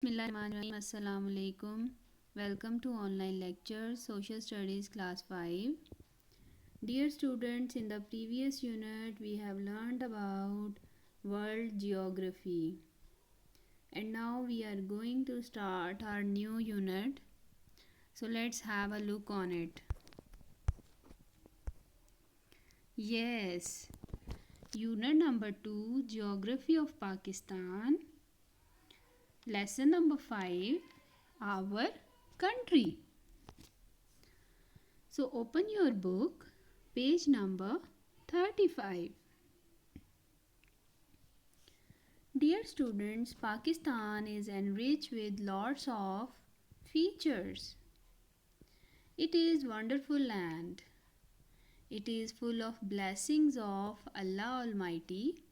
Bismillahirrahmanirrahim. Assalamu alaikum. Welcome to online lecture Social Studies Class 5. Dear students, in the previous unit we have learned about world geography. And now we are going to start our new unit. So let's have a look on it. Yes, unit number 2, Geography of Pakistan. Lesson number 5, our country. So open your book, page number 35. Dear students, Pakistan is enriched with lots of features. It is wonderful land. It is full of blessings of Allah Almighty,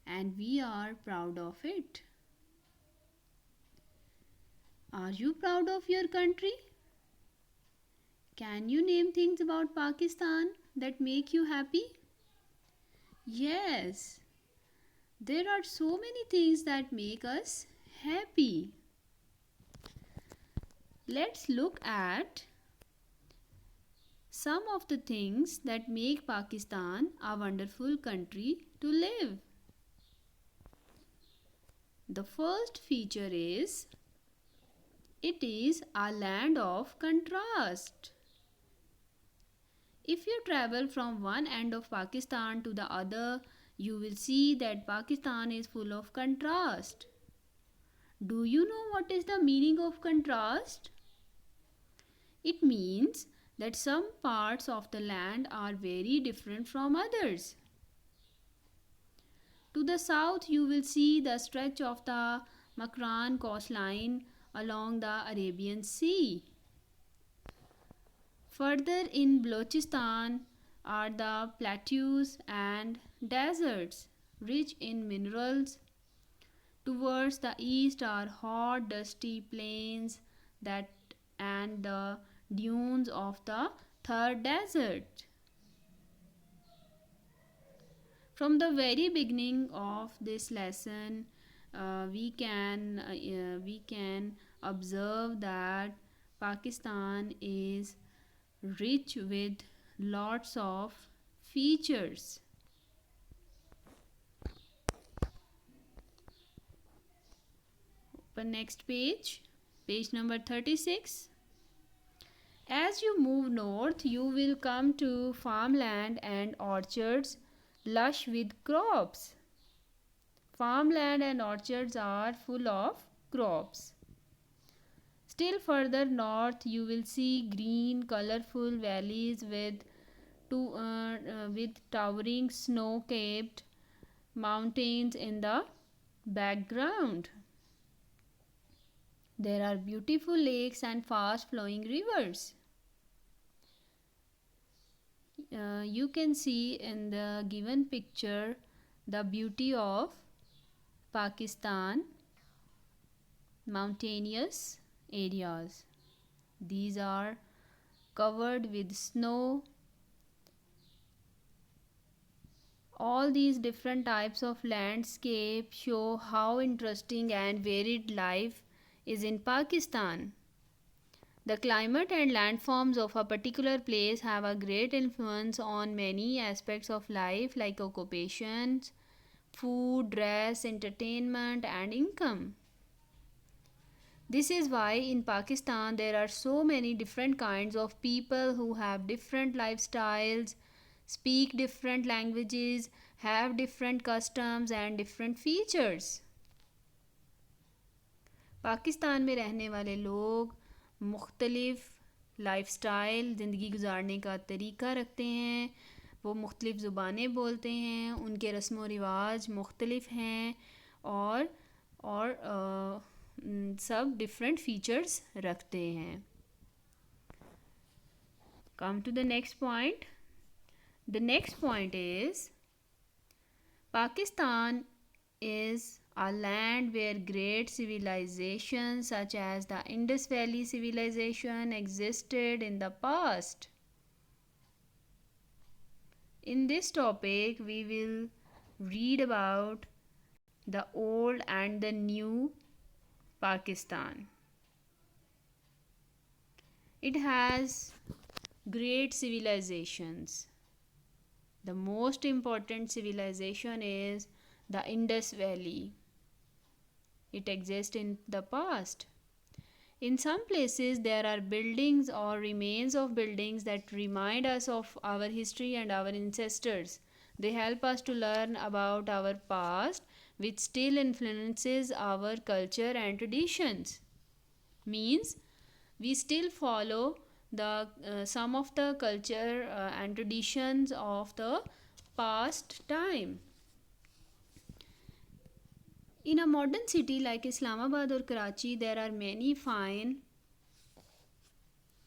and we are proud of it. Are you proud of your country? Can you name things about Pakistan that make you happy? Yes, there are so many things that make us happy. Let's look at some of the things that make Pakistan a wonderful country to live. The first feature is it is a land of contrast. If you travel from one end of Pakistan to the other, you will see that Pakistan is full of contrast. Do you know what is the meaning of contrast? It means that some parts of the land are very different from others. To the south, you will see the stretch of the Makran coastline along the Arabian Sea. Further in Balochistan are the plateaus and deserts rich in minerals. Towards the east are hot, dusty plains that and the dunes of the Thar Desert. From the very beginning of this lesson, we can observe that Pakistan is rich with lots of features. Open next page, page number 36. As you move north, you will come to farmland and orchards lush with crops. Farmland and orchards are full of crops. Still further north, you will see green, colorful valleys with towering snow-capped mountains in the background. There are beautiful lakes and fast-flowing rivers. You can see in the given picture the beauty of Pakistan mountainous areas. These are covered with snow. All these different types of landscape show how interesting and varied life is in Pakistan. The climate and landforms of a particular place have a great influence on many aspects of life like occupations, food, dress, entertainment, and income. This is why in Pakistan there are so many different kinds of people who have different lifestyles, speak different languages, have different customs and different features. Pakistan में रहने वाले लोग मुख्तलिफ़ lifestyle ज़िंदगी गुजारने का तरीका रखते हैं. वो मुख्तलिफ़ ज़ुबानें बोलते हैं, उनके रस्म व रिवाज मुख्तलिफ़ हैं और सब डिफरेंट फीचर्स रखते हैं. Come to the next point. The next point is Pakistan is a land where great civilizations such as the Indus Valley civilization existed in the past. In this topic, we will read about the old and the new Pakistan. It has great civilizations. The most important civilization is the Indus Valley. It exists in the past. In some places, there are buildings or remains of buildings that remind us of our history and our ancestors. They help us to learn about our past, which still influences our culture and traditions. Means we still follow the some of the culture and traditions of the past time. In a modern city like Islamabad or Karachi, there are many fine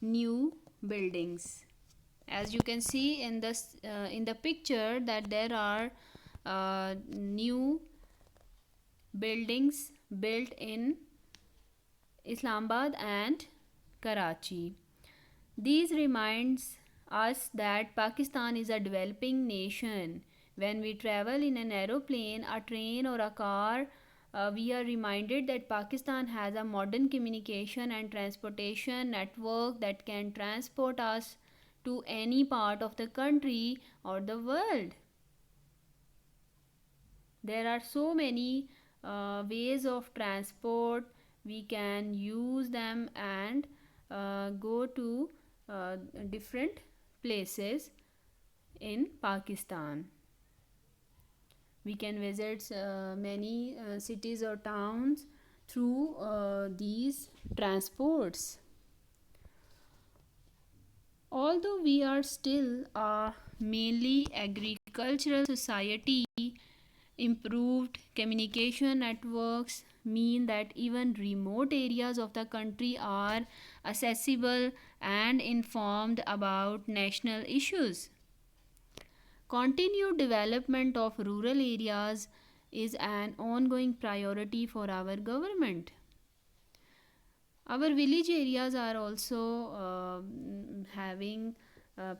new buildings. As you can see in the picture, that there are new buildings built in Islamabad and Karachi. These reminds us that Pakistan is a developing nation. When we travel in an aeroplane, a train or a car, we are reminded that Pakistan has a modern communication and transportation network that can transport us to any part of the country or the world. There are so many ways of transport. We can use them and go to different places in Pakistan. We can visit many cities or towns through these transports. Although we are still a mainly agricultural society, improved communication networks mean that even remote areas of the country are accessible and informed about national issues. Continued development of rural areas is an ongoing priority for our government. Our village areas are also having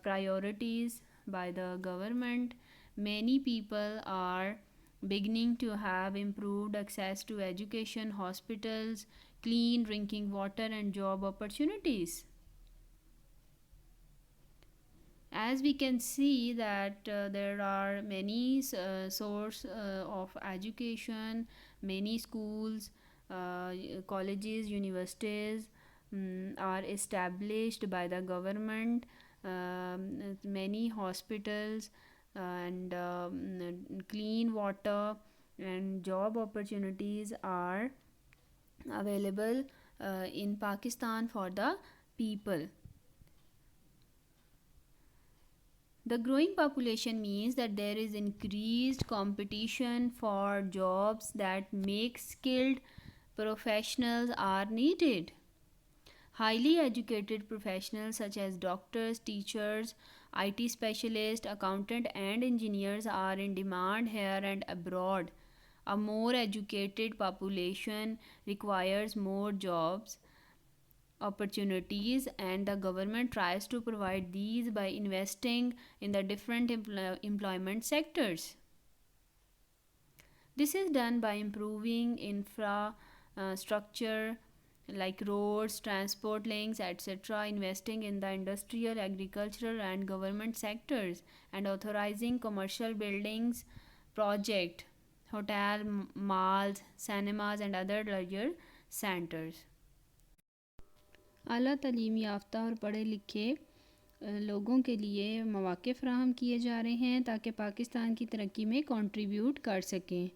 priorities by the government. Many people are beginning to have improved access to education, hospitals, clean drinking water, and job opportunities. As we can see that there are many source of education, many schools, colleges, universities are established by the government. Many hospitals and clean water and job opportunities are available in Pakistan for the people. The growing population means that there is increased competition for jobs that make skilled professionals are needed. Highly educated professionals such as doctors, teachers, IT specialists, accountants, and engineers are in demand here and abroad. A more educated population requires more jobs opportunities, and the government tries to provide these by investing in the different employment sectors. This is done by improving infrastructure like roads, transport links, etc., investing in the industrial, agricultural, and government sectors, and authorizing commercial buildings project, hotel, malls, cinemas, and other larger centers. आला तालीम याफ्ता और पढ़े लिखे लोगों के लिए मौक़े फ़राहम किए जा रहे हैं ताकि पाकिस्तान की तरक्की में कंट्रीब्यूट कर सकें.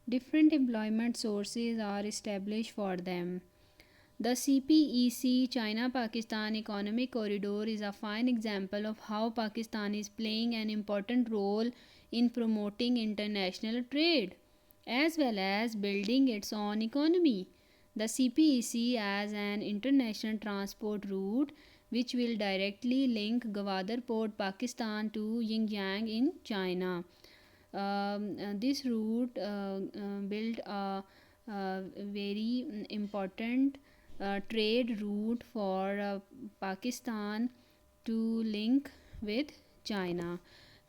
Different employment sources are established for them. The CPEC China-Pakistan Economic Corridor is a fine example of how Pakistan is playing an important role in promoting international trade as well as building its own economy. The CPEC as an international transport route which will directly link Gwadar Port, Pakistan to Xinjiang in China. This route built a very important trade route for Pakistan to link with China.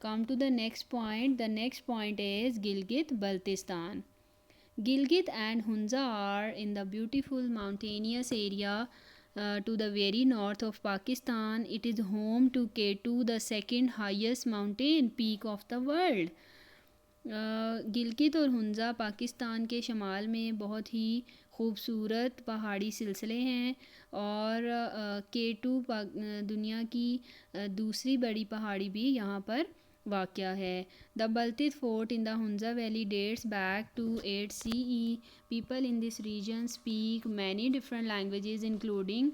Come to the next point. The next point is Gilgit Baltistan. Gilgit and Hunza are in the beautiful mountainous area to the very north of Pakistan. It is home to K2, the second highest mountain peak of the world. Gilgit और हुंज़ा पाकिस्तान के शमाल में बहुत ही खूबसूरत पहाड़ी सिलसिले हैं और K2 दुनिया की दूसरी बड़ी पहाड़ी भी यहाँ पर वाक़या है. The Baltit fort in the Hunza valley dates back to 8 CE. People in this region speak many different languages including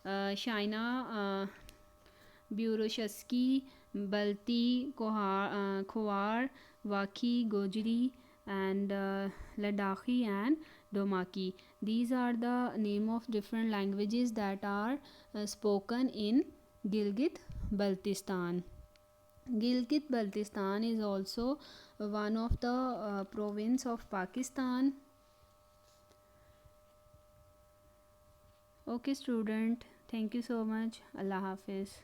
Shaina, Burushasky, Balti, Khowar, Wakhi, Gojri, and Ladakhi and Domaki. These are the name of different languages that are spoken in Gilgit Baltistan. Gilgit Baltistan is also one of the province of Pakistan. Okay student, thank you so much. Allah Hafiz.